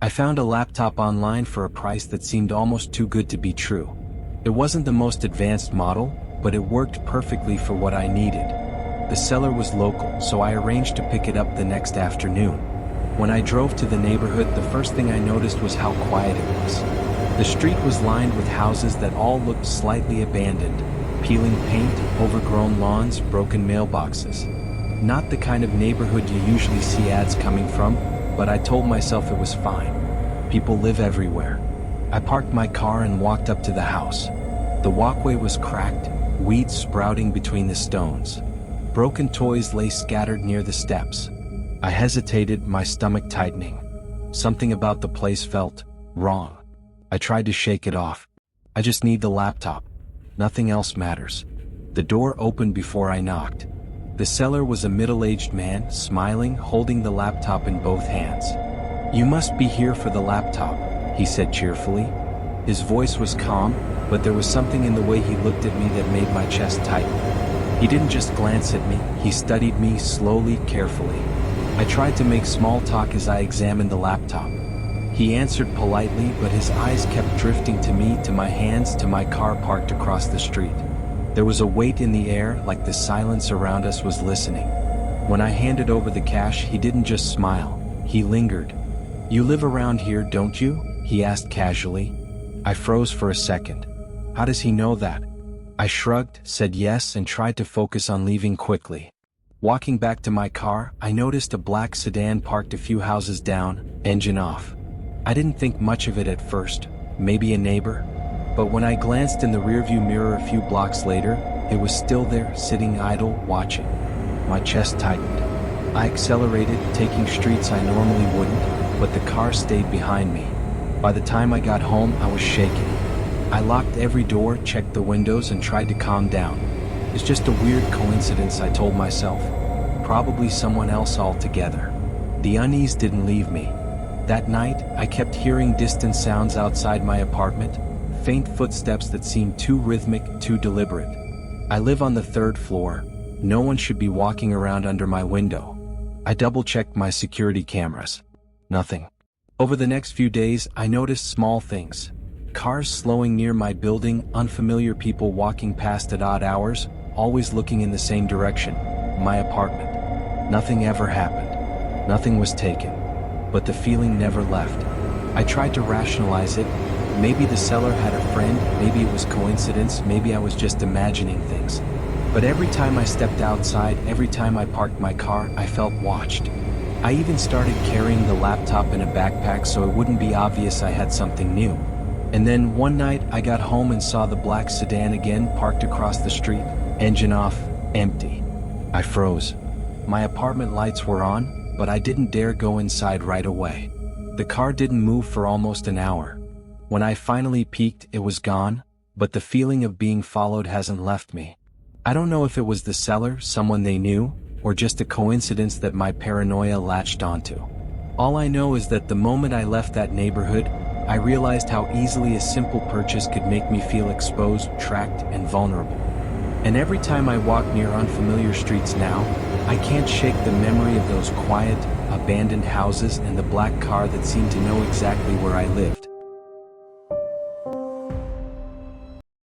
I found a laptop online for a price that seemed almost too good to be true. It wasn't the most advanced model, but it worked perfectly for what I needed. The seller was local, so I arranged to pick it up the next afternoon. When I drove to the neighborhood, the first thing I noticed was how quiet it was. The street was lined with houses that all looked slightly abandoned, peeling paint, overgrown lawns, broken mailboxes. Not the kind of neighborhood you usually see ads coming from, but I told myself it was fine. People live everywhere. I parked my car and walked up to the house. The walkway was cracked, weeds sprouting between the stones. Broken toys lay scattered near the steps. I hesitated, my stomach tightening. Something about the place felt wrong. I tried to shake it off. I just need the laptop. Nothing else matters. The door opened before I knocked. The seller was a middle-aged man, smiling, holding the laptop in both hands. "You must be here for the laptop," he said cheerfully. His voice was calm, but there was something in the way he looked at me that made my chest tighten. He didn't just glance at me, he studied me slowly, carefully. I tried to make small talk as I examined the laptop. He answered politely, but his eyes kept drifting to me, to my hands, to my car parked across the street. There was a weight in the air, like the silence around us was listening. When I handed over the cash, he didn't just smile, he lingered. "You live around here, don't you?" he asked casually. I froze for a second. How does he know that? I shrugged, said yes, and tried to focus on leaving quickly. Walking back to my car, I noticed a black sedan parked a few houses down, engine off. I didn't think much of it at first, maybe a neighbor. But when I glanced in the rearview mirror a few blocks later, it was still there, sitting idle, watching. My chest tightened. I accelerated, taking streets I normally wouldn't, but the car stayed behind me. By the time I got home, I was shaking. I locked every door, checked the windows, and tried to calm down. It's just a weird coincidence, I told myself. Probably someone else altogether. The unease didn't leave me. That night, I kept hearing distant sounds outside my apartment, faint footsteps that seemed too rhythmic, too deliberate. I live on the 3rd floor. No one should be walking around under my window. I double-checked my security cameras. Nothing. Over the next few days, I noticed small things. Cars slowing near my building, unfamiliar people walking past at odd hours, always looking in the same direction, my apartment. Nothing ever happened. Nothing was taken. But the feeling never left. I tried to rationalize it. Maybe the seller had a friend, maybe it was coincidence, maybe I was just imagining things. But every time I stepped outside, every time I parked my car, I felt watched. I even started carrying the laptop in a backpack so it wouldn't be obvious I had something new. And then one night I got home and saw the black sedan again parked across the street, engine off, empty. I froze. My apartment lights were on, but I didn't dare go inside right away. The car didn't move for almost an hour. When I finally peeked, it was gone, but the feeling of being followed hasn't left me. I don't know if it was the seller, someone they knew, or just a coincidence that my paranoia latched onto. All I know is that the moment I left that neighborhood, I realized how easily a simple purchase could make me feel exposed, tracked, and vulnerable. And every time I walk near unfamiliar streets now, I can't shake the memory of those quiet, abandoned houses and the black car that seemed to know exactly where I lived.